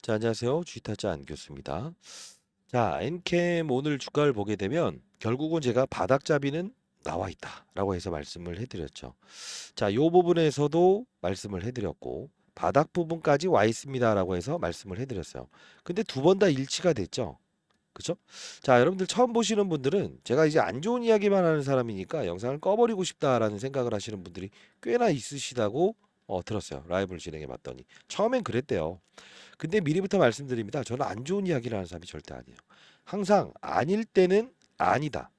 자, 안녕하세요. 주식타짜 안교수입니다. 자, 엔캠 오늘 주가를 보게 되면 결국은 제가 바닥잡이는 나와 있다라고 해서 말씀을 해드렸죠. 자, 이 부분에서도 말씀을 해드렸고 바닥 부분까지 와 있습니다라고 해서 말씀을 해드렸어요. 근데 두 번 다 일치가 됐죠. 그죠? 자, 여러분들 처음 보시는 분들은 제가 이제 안 좋은 이야기만 하는 사람이니까 영상을 꺼버리고 싶다라는 생각을 하시는 분들이 꽤나 있으시다고 들었어요. 라이브를 진행해 봤더니 처음엔 그랬대요. 근데 미리부터 말씀드립니다. 저는 안 좋은 이야기를 하는 사람이 절대 아니에요. 항상 아닐 때는 아니다.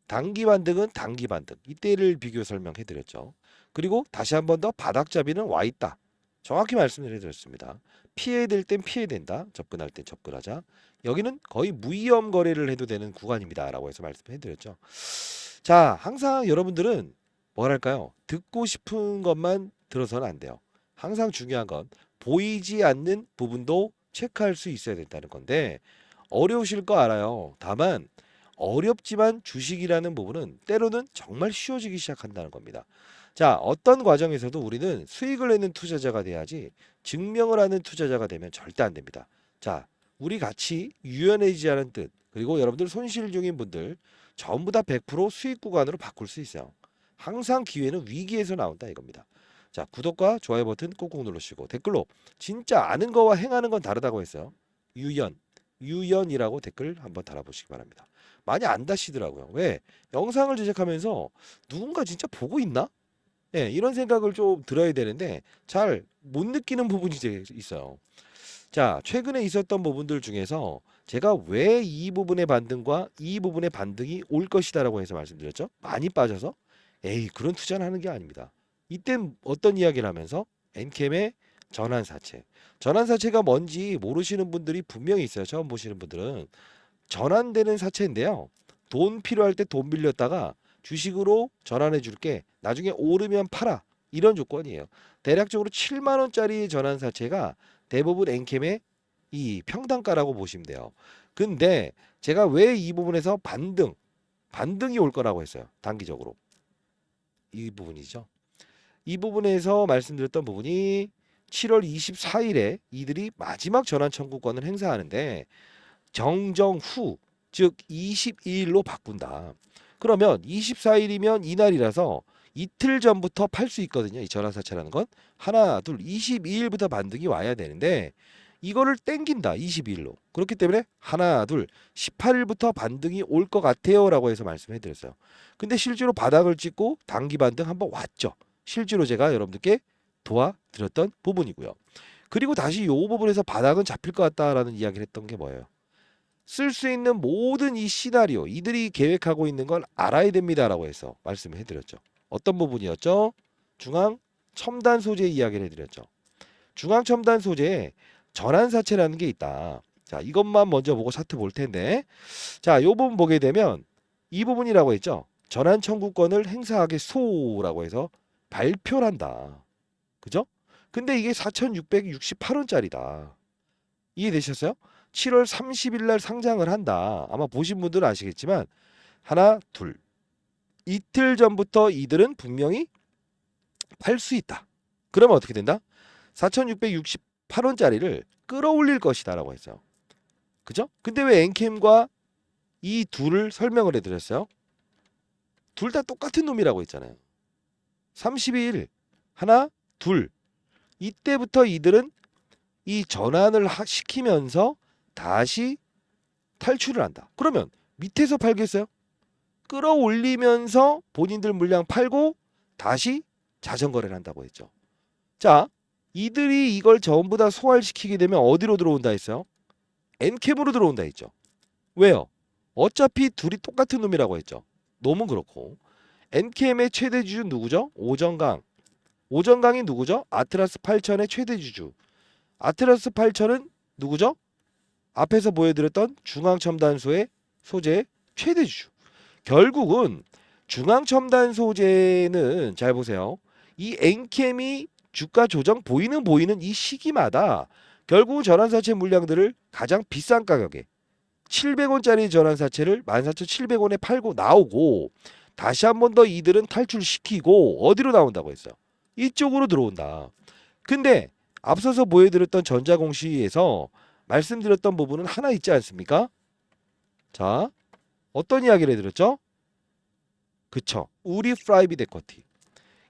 단기 반등은 단기 반등. 이때를 비교 설명해 드렸죠. 그리고 다시 한 번 더 바닥잡이는 와 있다. 정확히 말씀을 해드렸습니다. 피해야 될 땐 피해야 된다. 접근할 땐 접근하자. 여기는 거의 무위험 거래를 해도 되는 구간입니다. 라고 해서 말씀해 드렸죠. 자, 항상 여러분들은 뭐랄까요? 듣고 싶은 것만 들어서는 안 돼요. 항상 중요한 건 보이지 않는 부분도 체크할 수 있어야 된다는 건데 어려우실 거 알아요. 다만 어렵지만 주식이라는 부분은 때로는 정말 쉬워지기 시작한다는 겁니다. 자, 어떤 과정에서도 우리는 수익을 내는 투자자가 돼야지 증명을 하는 투자자가 되면 절대 안 됩니다. 자, 우리 같이 유연해지지 않은 뜻, 그리고 여러분들 손실 중인 분들 전부 다 100% 수익 구간으로 바꿀 수 있어요. 항상 기회는 위기에서 나온다 이겁니다. 자, 구독과 좋아요 버튼 꾹꾹 누르시고 댓글로 진짜 아는 거와 행하는 건 다르다고 했어요. 유연이라고 댓글 한번 달아보시기 바랍니다. 많이 안 다시더라고요. 왜? 영상을 제작하면서 누군가 진짜 보고 있나? 예, 이런 생각을 좀 들어야 되는데 잘 못 느끼는 부분이 이제 있어요. 자, 최근에 있었던 부분들 중에서 제가 왜 이 부분의 반등과 이 부분의 반등이 올 것이다라고 해서 말씀드렸죠. 많이 빠져서 에이, 그런 투자는 하는 게 아닙니다. 이땐 어떤 이야기를 하면서 엔캠의 전환사채. 전환사채가 뭔지 모르시는 분들이 분명히 있어요. 처음 보시는 분들은. 전환되는 사채인데요. 돈 필요할 때 돈 빌렸다가 주식으로 전환해 줄게. 나중에 오르면 팔아. 이런 조건이에요. 대략적으로 7만 원짜리 전환 사채가 대부분 엔캠의 이 평단가라고 보시면 돼요. 근데 제가 왜 이 부분에서 반등이 올 거라고 했어요. 단기적으로. 이 부분이죠. 이 부분에서 말씀드렸던 부분이 7월 24일에 이들이 마지막 전환 청구권을 행사하는데 정정 후, 즉 22일로 바꾼다. 그러면 24일이면 이날이라서 이틀 전부터 팔 수 있거든요. 이 전환사채라는 건. 하나, 둘, 22일부터 반등이 와야 되는데 이거를 땡긴다. 22일로. 그렇기 때문에 하나, 둘, 18일부터 반등이 올 것 같아요. 라고 해서 말씀해 드렸어요. 근데 실제로 바닥을 찍고 단기 반등 한번 왔죠. 실제로 제가 여러분들께 도와드렸던 부분이고요. 그리고 다시 이 부분에서 바닥은 잡힐 것 같다라는 이야기를 했던 게 뭐예요? 쓸 수 있는 모든 이 시나리오, 이들이 계획하고 있는 걸 알아야 됩니다라고 해서 말씀을 해드렸죠. 어떤 부분이었죠? 중앙 첨단 소재 이야기를 해드렸죠. 중앙 첨단 소재에 전환사채라는 게 있다. 자, 이것만 먼저 보고 차트 볼 텐데, 자, 요 부분 보게 되면 이 부분이라고 했죠. 전환 청구권을 행사하겠소라고 해서 발표를 한다. 그죠? 근데 이게 4,668원짜리다. 이해되셨어요? 7월 30일 날 상장을 한다. 아마 보신 분들은 아시겠지만 하나, 둘. 이틀 전부터 이들은 분명히 팔 수 있다. 그러면 어떻게 된다? 4,668원짜리를 끌어올릴 것이다라고 했어요. 그죠? 근데 왜 엔캠과 이 둘을 설명을 해드렸어요? 둘 다 똑같은 놈이라고 했잖아요. 32일 하나, 둘. 이때부터 이들은 이 전환을 시키면서 다시 탈출을 한다. 그러면 밑에서 팔겠어요? 끌어올리면서 본인들 물량 팔고 다시 자전거래를 한다고 했죠. 자, 이들이 이걸 전부 다 소화시키게 되면 어디로 들어온다 했어요? 엔캠으로 들어온다 했죠. 왜요? 어차피 둘이 똑같은 놈이라고 했죠. 놈은 그렇고 엔캠의 최대 주주 누구죠? 오정강. 오정강이 누구죠? 아트라스 8000의 최대 주주. 아트라스 8000은 누구죠? 앞에서 보여드렸던 중앙첨단소의 소재의 최대 주주. 결국은 중앙첨단 소재는 잘 보세요. 이 엔캠이 주가 조정 보이는 이 시기마다 결국 전환사채 물량들을 가장 비싼 가격에 700원짜리 전환사채를 14,700원에 팔고 나오고 다시 한 번 더 이들은 탈출시키고 어디로 나온다고 했어요? 이쪽으로 들어온다. 근데 앞서서 보여드렸던 전자공시에서 말씀드렸던 부분은 하나 있지 않습니까? 자, 어떤 이야기를 해드렸죠? 그쵸. 우리 프라이빗 에쿼티.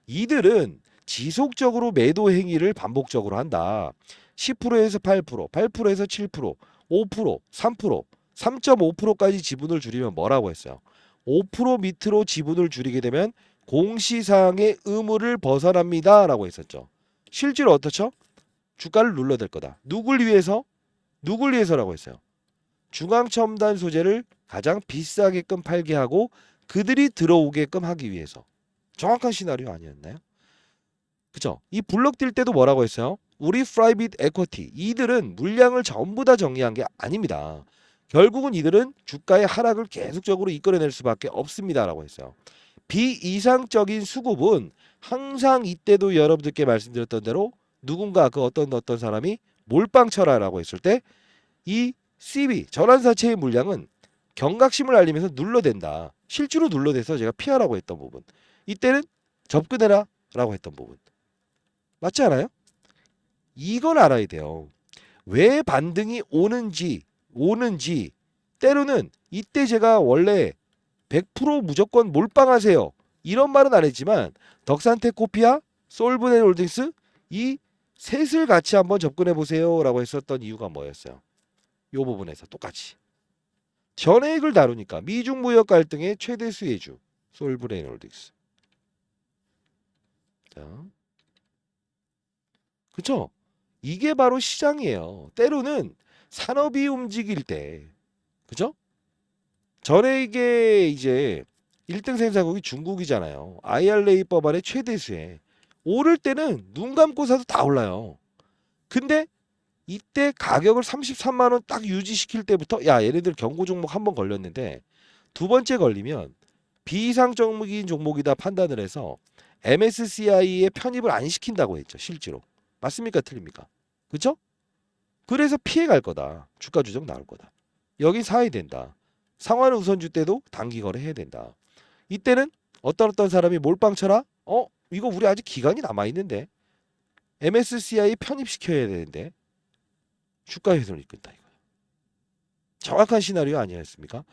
이들은 지속적으로 매도 행위를 반복적으로 한다. 10%에서 8%, 8%에서 7%, 5%, 3%, 3.5%까지 지분을 줄이면 뭐라고 했어요? 5% 밑으로 지분을 줄이게 되면 공시사항의 의무를 벗어납니다. 라고 했었죠. 실제로 어떻죠? 주가를 눌러댈 거다. 누굴 위해서? 누굴 위해서라고 했어요. 중앙첨단 소재를 가장 비싸게끔 팔게 하고 그들이 들어오게끔 하기 위해서. 정확한 시나리오 아니었나요? 그죠? 이 블록 뛸 때도 뭐라고 했어요? 우리 프라이빗 에쿼티 이들은 물량을 전부 다 정리한 게 아닙니다. 결국은 이들은 주가의 하락을 계속적으로 이끌어낼 수밖에 없습니다라고 했어요. 비이상적인 수급은 항상 이때도 여러분들께 말씀드렸던 대로 누군가 그 어떤 사람이 몰빵 쳐라라고 했을 때 이 CB 전환사채의 물량은 경각심을 알리면서 눌러댄다. 실제로 눌러대서 제가 피하라고 했던 부분. 이때는 접근해라 라고 했던 부분. 맞지 않아요? 이걸 알아야 돼요. 왜 반등이 오는지 때로는 이때 제가 원래 100% 무조건 몰빵하세요. 이런 말은 안 했지만 덕산테코피아, 솔브네홀딩스 이 셋을 같이 한번 접근해 보세요 라고 했었던 이유가 뭐였어요? 이 부분에서 똑같이 전액을 다루니까 미중 무역 갈등의 최대 수혜주 솔브네홀딩스. 자, 그쵸? 이게 바로 시장이에요. 때로는 산업이 움직일 때, 그죠? 전액에 이제 1등 생산국이 중국이잖아요. IRA 법안의 최대 수혜. 오를 때는 눈 감고 사도 다 올라요. 근데 이때 가격을 33만 원 딱 유지시킬 때부터 야, 얘네들 경고 종목 한 번 걸렸는데 두 번째 걸리면 비이상적인 종목이다 판단을 해서 MSCI에 편입을 안 시킨다고 했죠. 실제로. 맞습니까? 틀립니까? 그죠? 그래서 피해 갈 거다. 주가 조정 나올 거다. 여기 사야 된다. 상환 우선주 때도 단기 거래해야 된다. 이때는 어떤 사람이 몰빵 쳐라? 이거 우리 아직 기간이 남아 있는데 MSCI 편입시켜야 되는데 주가 회전을 이끈다 이거예요. 정확한 시나리오 아니었습니까?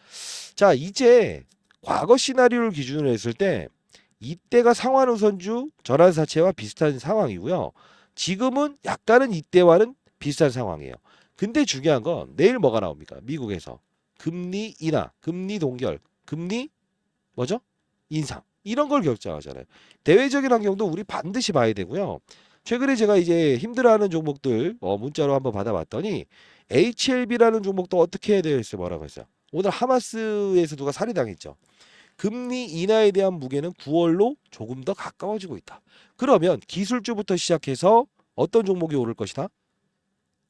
자, 이제 과거 시나리오를 기준으로 했을 때 이때가 상환 우선주 전환사채와 비슷한 상황이고요. 지금은 약간은 이때와는 비슷한 상황이에요. 근데 중요한 건 내일 뭐가 나옵니까? 미국에서 금리 인하, 금리 동결, 금리 뭐죠? 인상 이런 걸 결정하잖아요. 대외적인 환경도 우리 반드시 봐야 되고요. 최근에 제가 이제 힘들어하는 종목들 문자로 한번 받아봤더니 HLB라는 종목도 어떻게 해야 되어 있어요? 뭐라고 했어요? 오늘 하마스에서 누가 살해당했죠. 금리 인하에 대한 무게는 9월로 조금 더 가까워지고 있다. 그러면 기술주부터 시작해서 어떤 종목이 오를 것이다?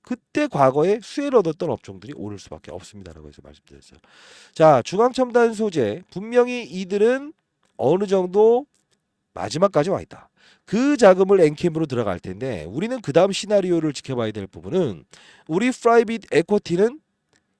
그때 과거에 수혜를 얻었던 업종들이 오를 수밖에 없습니다라고 해서 말씀드렸어요. 자, 중앙첨단 소재 분명히 이들은 어느 정도 마지막까지 와 있다. 그 자금을 엔캠으로 들어갈 텐데 우리는 그 다음 시나리오를 지켜봐야 될 부분은 우리 프라이빗 에쿼티는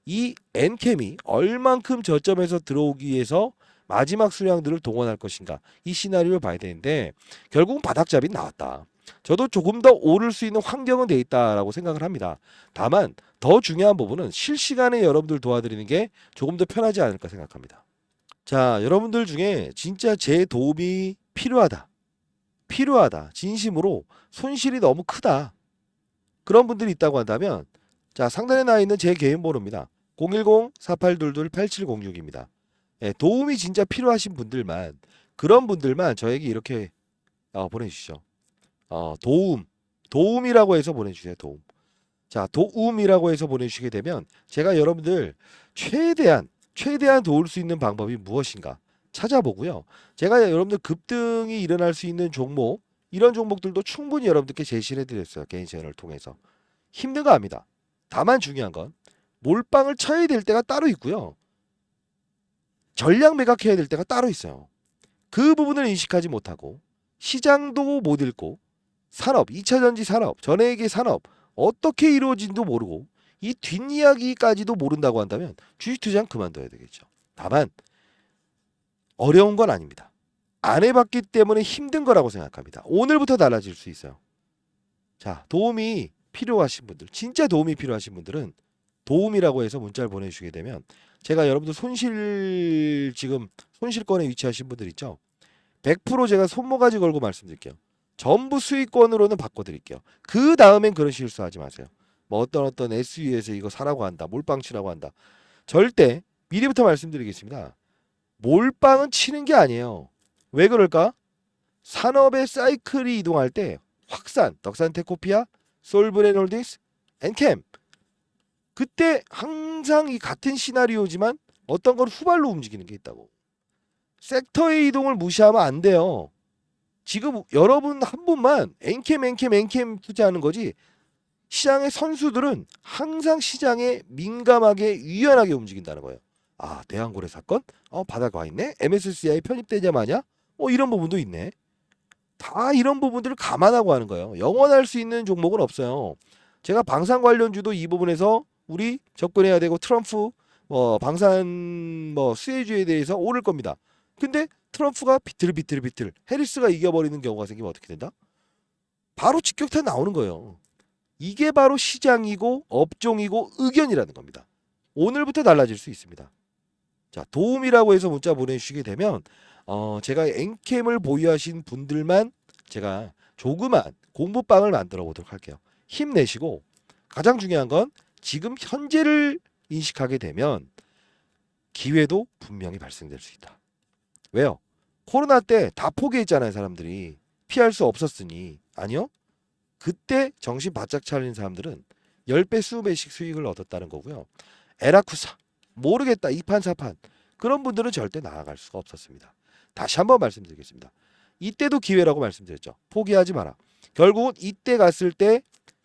이 엔캠이 얼만큼 저점에서 들어오기 위해서 마지막 수량들을 동원할 것인가 이 시나리오를 봐야 되는데 결국은 바닥잡이 나왔다. 저도 조금 더 오를 수 있는 환경은 돼 있다라고 생각을 합니다. 다만 더 중요한 부분은 실시간에 여러분들 도와드리는 게 조금 더 편하지 않을까 생각합니다. 자, 여러분들 중에 진짜 제 도움이 필요하다. 진심으로 손실이 너무 크다. 그런 분들이 있다고 한다면 자, 상단에 나와 있는 제 개인 번호입니다. 010-4822-8706입니다. 예, 도움이 진짜 필요하신 분들만 그런 분들만 저에게 이렇게 보내주시죠. 도움이라고 해서 보내주세요. 도움. 자, 도움이라고 해서 보내주시게 되면 제가 여러분들 최대한 도울 수 있는 방법이 무엇인가 찾아보고요. 제가 여러분들 급등이 일어날 수 있는 종목 이런 종목들도 충분히 여러분들께 제시를 해드렸어요. 개인 채널을 통해서. 힘든 거 압니다. 다만 중요한 건 몰빵을 쳐야 될 때가 따로 있고요. 전량 매각해야 될 때가 따로 있어요. 그 부분을 인식하지 못하고 시장도 못 읽고 산업, 2차전지 산업, 전액의 산업 어떻게 이루어진지도 모르고 이 뒷이야기까지도 모른다고 한다면 주식 투자는 그만둬야 되겠죠. 다만 어려운 건 아닙니다. 안 해봤기 때문에 힘든 거라고 생각합니다. 오늘부터 달라질 수 있어요. 자, 도움이 필요하신 분들, 진짜 도움이 필요하신 분들은 도움이라고 해서 문자를 보내주시게 되면 제가 여러분들 지금 손실권에 위치하신 분들 있죠? 100% 제가 손모가지 걸고 말씀드릴게요. 전부 수익권으로는 바꿔드릴게요. 그 다음엔 그런 실수하지 마세요. 뭐 어떤 SU에서 이거 사라고 한다, 몰빵 치라고 한다. 절대 미리부터 말씀드리겠습니다. 몰빵은 치는 게 아니에요. 왜 그럴까? 산업의 사이클이 이동할 때 확산, 덕산테코피아, 솔브렌홀딩스, 엔캠 그때 항상 이 같은 시나리오지만 어떤 건 후발로 움직이는 게 있다고. 섹터의 이동을 무시하면 안 돼요. 지금 여러분 한 분만 엔캠 투자하는 거지 시장의 선수들은 항상 시장에 민감하게 유연하게 움직인다는 거예요. 아, 대한고래 사건? 바닥 와 있네? MSCI 편입되자마자? 이런 부분도 있네. 다 이런 부분들을 감안하고 하는 거예요. 영원할 수 있는 종목은 없어요. 제가 방산 관련주도 이 부분에서 우리 접근해야 되고 트럼프 방산 수혜주에 대해서 오를 겁니다. 근데 트럼프가 비틀 해리스가 이겨버리는 경우가 생기면 어떻게 된다? 바로 직격탄 나오는 거예요. 이게 바로 시장이고 업종이고 의견이라는 겁니다. 오늘부터 달라질 수 있습니다. 자, 도움이라고 해서 문자 보내주시게 되면 제가 엔캠을 보유하신 분들만 제가 조그만 공부방을 만들어 보도록 할게요. 힘내시고 가장 중요한 건 지금 현재를 인식하게 되면 기회도 분명히 발생될 수 있다. 왜요? 코로나 때 다 포기했잖아요, 사람들이. 피할 수 없었으니. 아니요? 그때 정신 바짝 차린 사람들은 10배, 20배씩 수익을 얻었다는 거고요. 에라쿠사, 모르겠다, 2판, 4판. 그런 분들은 절대 나아갈 수가 없었습니다. 다시 한번 말씀드리겠습니다. 이때도 기회라고 말씀드렸죠. 포기하지 마라. 결국은 이때 갔을 때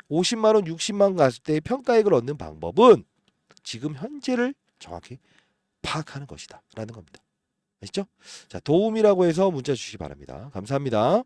50만 원, 60만 원 갔을 때의 평가액을 얻는 방법은 지금 현재를 정확히 파악하는 것이다 라는 겁니다. 아시죠? 자, 도움이라고 해서 문자 주시기 바랍니다. 감사합니다.